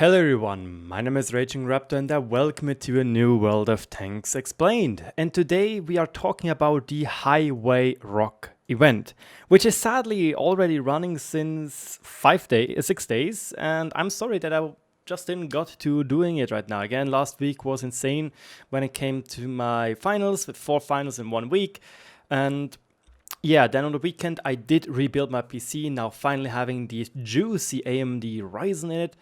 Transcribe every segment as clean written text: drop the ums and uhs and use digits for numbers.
Hello everyone, my name is RagingRaptor and I welcome you to a new World of Tanks Explained. And today we are talking about the Highway Rock event, which is sadly already running since 6 days, and I'm sorry that I just didn't got to doing it right now. Again, last week was insane when it came to my finals, with 4 finals in 1 week, and yeah, then on the weekend I did rebuild my PC, now finally having the juicy AMD Ryzen in it,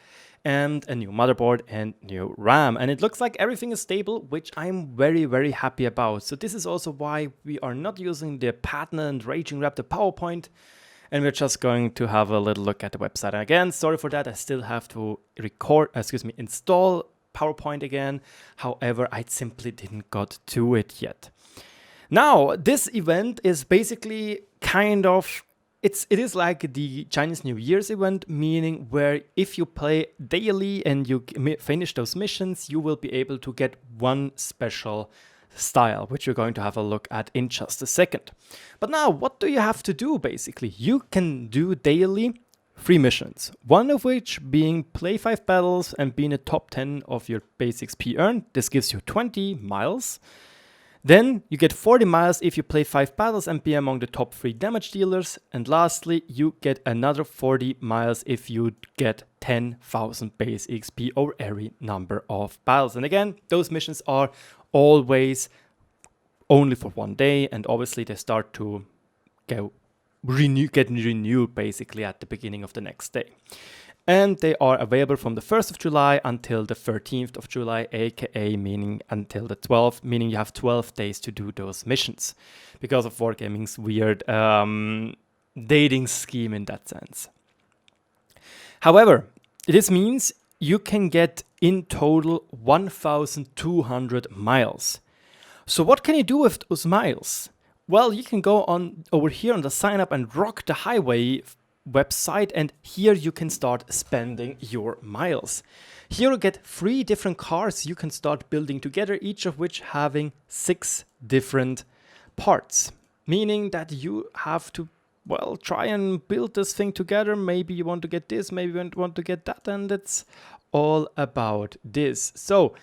and a new motherboard and new RAM. And it looks like everything is stable, which I'm very happy about. So this is also why we are not using the patented RagingRaptor PowerPoint, and we're just going to have a little look at the website. And again, sorry for that, I still have to install PowerPoint again. However, I simply didn't got to it yet. Now, this event is basically kind of, it is like the Chinese New Year's event, meaning where if you play daily and you finish those missions, you will be able to get one special style, which we're going to have a look at in just a second. But now, what do you have to do basically? You can do daily 3 missions, one of which being play 5 battles and be in the top 10 of your base XP earned. This gives you 20 miles. Then you get 40 miles if you play 5 battles and be among the top 3 damage dealers. And lastly, you get another 40 miles if you get 10,000 base XP over every number of battles. And again, those missions are always only for 1 day, and obviously they start to get renewed basically at the beginning of the next day. And they are available from the 1st of July until the 13th of July, aka meaning until the 12th, meaning you have 12 days to do those missions because of Wargaming's weird dating scheme in that sense. However, this means you can get in total 1,200 miles. So what can you do with those miles? Well, you can go on over here on the sign up and rock the highway website, and here you can start spending your miles. Here you get 3 different cars you can start building together, each of which having 6 different parts, meaning that you have to, well, try and build this thing together. Maybe you want to get this, maybe you want to get that, and it's all about this. So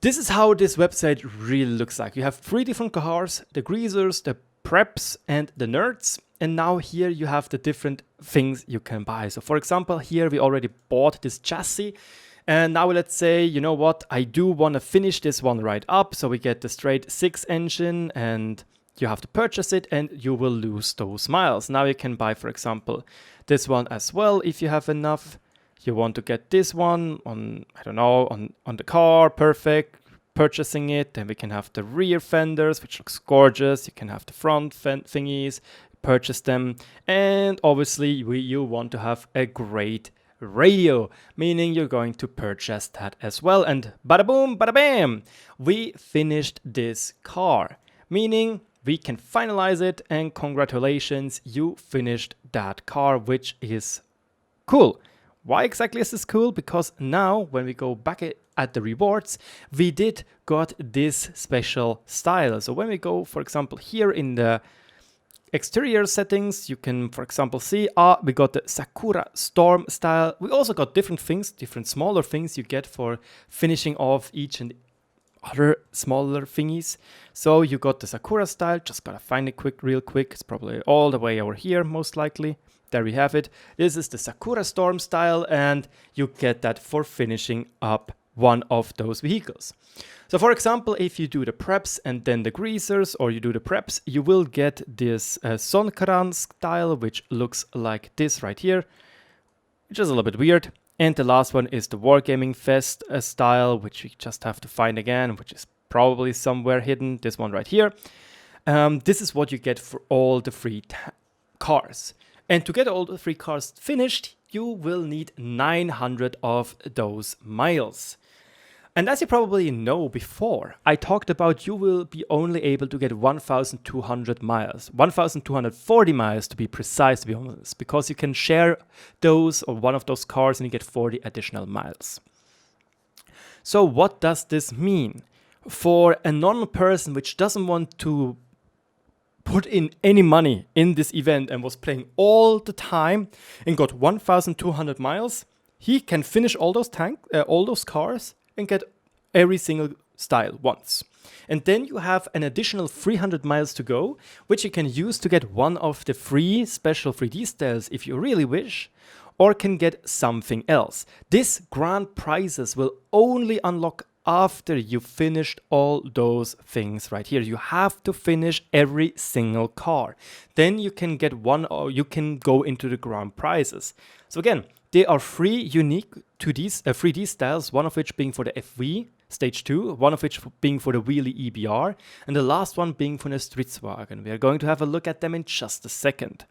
this is how this website really looks like. You have 3 different cars: the greasers, the preps, and the nerds. And now here you have the different things you can buy. So for example, here we already bought this chassis. And now let's say, you know what, I do want to finish this one right up. So we get the straight 6 engine, and you have to purchase it and you will lose those miles. Now you can buy, for example, this one as well if you have enough. You want to get this one on, I don't know, on the car, perfect. Purchasing it, then we can have the rear fenders, which looks gorgeous. You can have the front thingies, purchase them, and obviously you want to have a great radio, meaning you're going to purchase that as well. And bada boom, bada bam, we finished this car, meaning we can finalize it, and congratulations, you finished that car, which is cool. Why exactly is this cool? Because now when we go back at the rewards, we did got this special style. So when we go, for example, here in the exterior settings, you can, for example, see we got the Sakura Storm style. We also got different things, different smaller things you get for finishing off each and other smaller thingies. So you got the Sakura style, just gotta find it real quick. It's probably all the way over here, most likely. There we have it. This is the Sakura Storm style, and you get that for finishing up one of those vehicles. So for example, if you do the preps and then the greasers, or you do the preps, you will get this Sonkaran style, which looks like this right here, which is a little bit weird. And the last one is the Wargaming Fest style, which we just have to find again, which is probably somewhere hidden. This one right here. This is what you get for all the 3 cars. And to get all the 3 cars finished, you will need 900 of those miles. And as you probably know before, I talked about you will be only able to get 1,200 miles, 1,240 miles to be precise, to be honest, because you can share those or one of those cars and you get 40 additional miles. So what does this mean? For a normal person which doesn't want to put in any money in this event and was playing all the time and got 1,200 miles, he can finish all those cars and get every single style once. And then you have an additional 300 miles to go, which you can use to get one of the free special 3D styles if you really wish, or can get something else. This grand prizes will only unlock after you finished all those things right here. You have to finish every single car. Then you can get one, or you can go into the grand prizes. So again, they are three unique 3D styles, one of which being for the FV Stage 2, one of which being for the wheelie EBR, and the last one being for the Stritzwagen. We are going to have a look at them in just a second.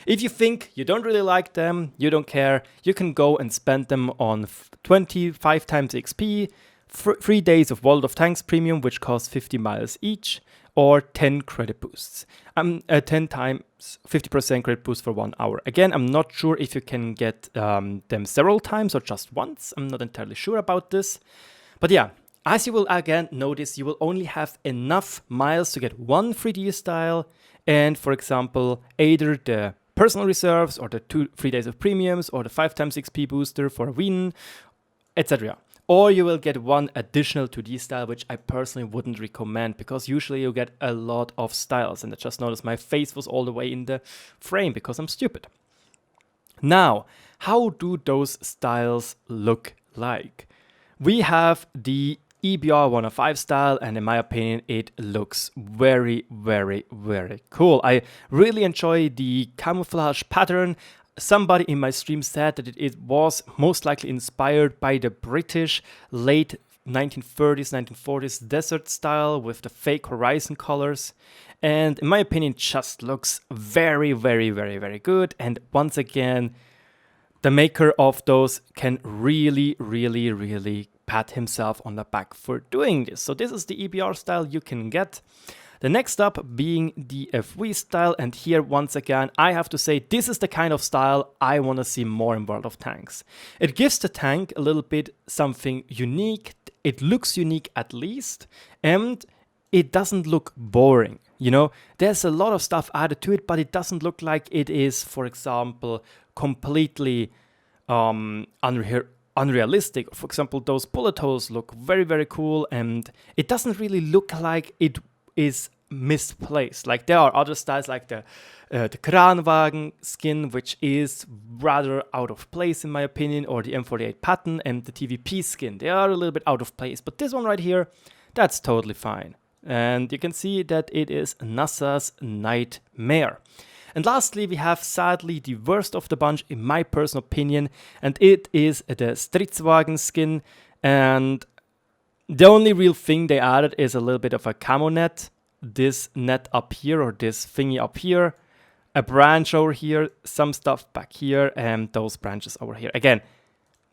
If you think you don't really like them, you don't care, you can go and spend them on 25 times XP, 3 days of World of Tanks Premium, which costs 50 miles each, or 10 credit boosts. 10 times 50% credit boost for 1 hour. Again, I'm not sure if you can get them several times or just once. I'm not entirely sure about this. But yeah, as you will again notice, you will only have enough miles to get one 3D style and, for example, either the personal reserves or the 3 days of premiums or the 5 times XP booster for a win, etc. Or you will get one additional 2D style, which I personally wouldn't recommend because usually you get a lot of styles. And I just noticed my face was all the way in the frame because I'm stupid. Now, how do those styles look like? We have the EBR 105 style, and in my opinion, it looks very, very, very cool. I really enjoy the camouflage pattern. Somebody in my stream said that it was most likely inspired by the British late 1930s, 1940s desert style with the fake horizon colors. And in my opinion, it just looks very, very, very, very good. And once again, the maker of those can really, really, really pat himself on the back for doing this. So this is the EBR style you can get. The next up being the FV style, and here once again I have to say this is the kind of style I want to see more in World of Tanks. It gives the tank a little bit something unique, it looks unique at least, and it doesn't look boring. You know, there's a lot of stuff added to it, but it doesn't look like it is, for example, completely unrealistic. For example, those bullet holes look very, very cool, and it doesn't really look like it is misplaced. Like there are other styles like the Kranwagen skin, which is rather out of place in my opinion, or the M48 pattern and the TVP skin. They are a little bit out of place, but this one right here, that's totally fine. And you can see that it is NASA's nightmare. And lastly, we have sadly the worst of the bunch in my personal opinion, and it is the Stritzwagen skin. And the only real thing they added is a little bit of a camo net, this net up here or this thingy up here, a branch over here, some stuff back here, and those branches over here. Again,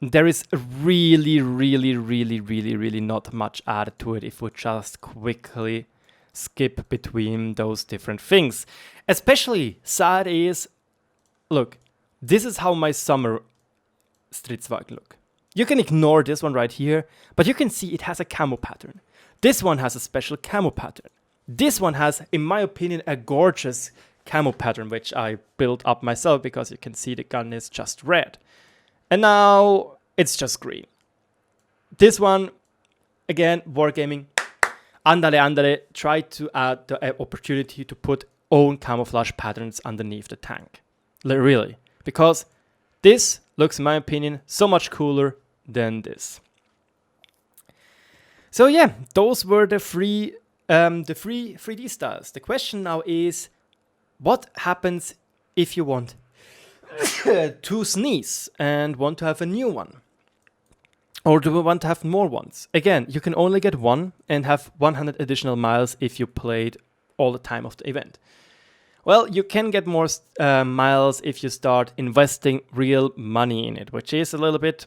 there is really, really, really, really, really not much added to it if we just quickly skip between those different things. Especially sad is, look, this is how my summer Stritzwagen look. You can ignore this one right here, but you can see it has a camo pattern. This one has a special camo pattern. This one has, in my opinion, a gorgeous camo pattern, which I built up myself because you can see the gun is just red. And now it's just green. This one, again, wargaming. Andale, try to add the opportunity to put own camouflage patterns underneath the tank. Really. Because this looks, in my opinion, so much cooler than this. So yeah, those were the three 3D styles. The question now is, what happens if you want to sneeze and want to have a new one? Or do we want to have more ones? Again, you can only get one and have 100 additional miles if you played all the time of the event. Well, you can get more miles if you start investing real money in it, which is a little bit,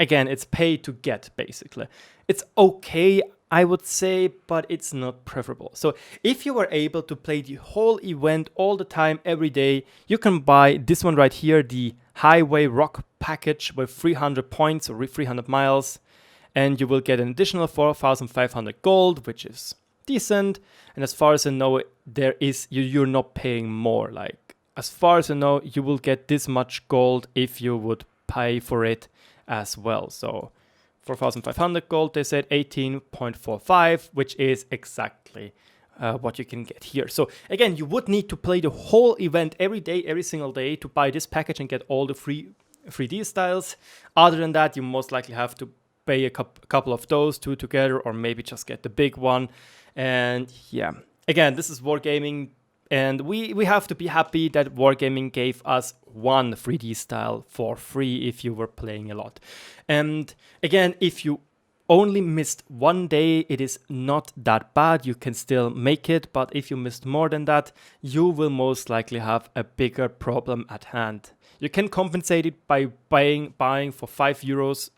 again, it's pay to get, basically. It's okay, I would say, but it's not preferable. So if you were able to play the whole event all the time, every day, you can buy this one right here, the Highway Rock package with 300 points or 300 miles, and you will get an additional 4,500 gold, which is decent. And as far as I know, you're not paying more. Like, as far as I know, you will get this much gold if you would pay for it as well. So 4,500 gold, they said 18.45, which is exactly what you can get here. So again, you would need to play the whole event every day, every single day to buy this package and get all the free 3D styles. Other than that, you most likely have to pay a couple of those two together, or maybe just get the big one. And yeah, again, this is Wargaming, and we have to be happy that Wargaming gave us one 3D style for free if you were playing a lot. And again, if you only missed one day, it is not that bad. You can still make it, but if you missed more than that, you will most likely have a bigger problem at hand. You can compensate it by buying for €5,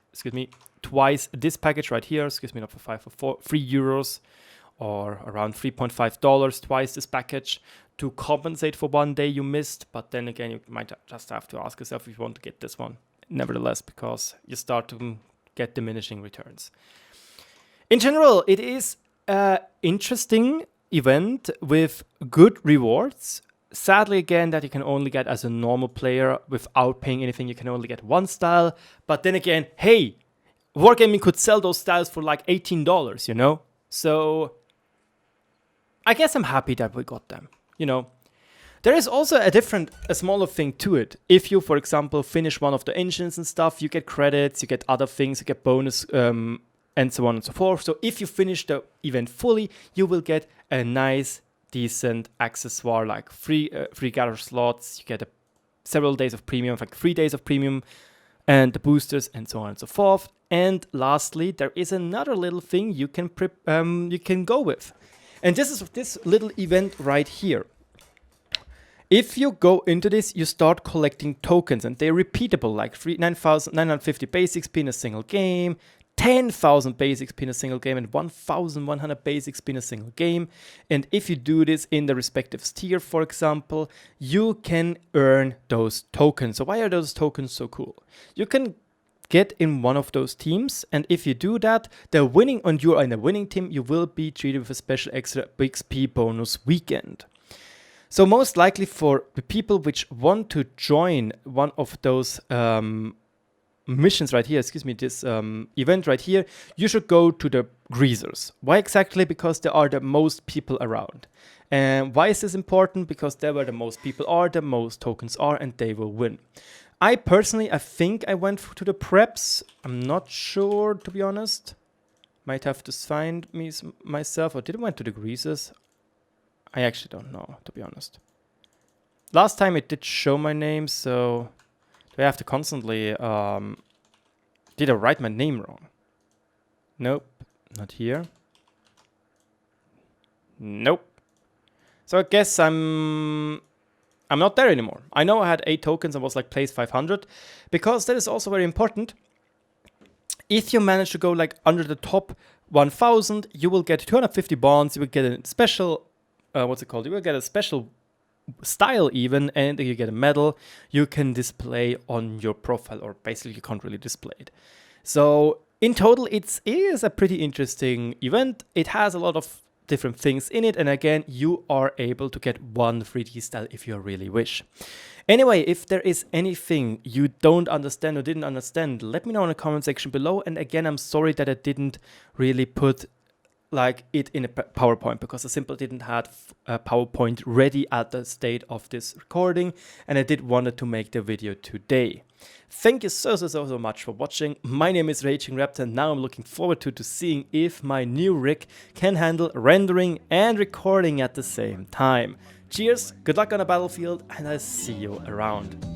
twice this package right here, not for 5, for €3, or around $3.5 twice this package to compensate for one day you missed. But then again, you might just have to ask yourself if you want to get this one nevertheless, because you start to get diminishing returns. In general, it is an interesting event with good rewards. Sadly, again, that you can only get as a normal player without paying anything. You can only get one style. But then again, hey, Wargaming could sell those styles for like $18, you know? So I guess I'm happy that we got them, you know? There is also a smaller thing to it. If you, for example, finish one of the engines and stuff, you get credits, you get other things, you get bonus, and so on and so forth. So if you finish the event fully, you will get a nice, decent accessoire, like free gather slots. You get several days of premium, like 3 days of premium, and the boosters, and so on and so forth. And lastly, there is another little thing you can go with, and this is this little event right here. If you go into this, you start collecting tokens, and they're repeatable, like 9,950 base XP in a single game, 10,000 base XP in a single game, and 1,100 base XP in a single game. And if you do this in the respective tier, for example, you can earn those tokens. So why are those tokens so cool? You can get in one of those teams, and if you do that, and you're in a winning team, you will be treated with a special extra XP bonus weekend. So most likely for the people which want to join one of those missions right here, this event right here, you should go to the greasers. Why exactly? Because there are the most people around. And why is this important? Because there where the most people are, the most tokens are, and they will win. I think I went to the preps. I'm not sure, to be honest. Might have to find myself, or did I went to the greasers? I actually don't know, to be honest. Last time it did show my name, so do I have to constantly... did I write my name wrong? Nope, not here. Nope. So I guess I'm not there anymore. I know I had 8 tokens and was like place 500, because that is also very important. If you manage to go like under the top 1,000, you will get 250 bonds, you will get a special... you will get a special style even, and you get a medal you can display on your profile, or basically you can't really display it. So in total, it is a pretty interesting event. It has a lot of different things in it, and again, you are able to get one 3D style if you really wish. Anyway, if there is anything you don't understand or didn't understand, let me know in the comment section below. And again, I'm sorry that I didn't really put it in a PowerPoint, because I simply didn't have a PowerPoint ready at the state of this recording, and I did wanted to make the video today. Thank you so much for watching. My name is RagingRaptor, and now I'm looking forward to seeing if my new rig can handle rendering and recording at the same time. Cheers, good luck on the battlefield, and I'll see you around.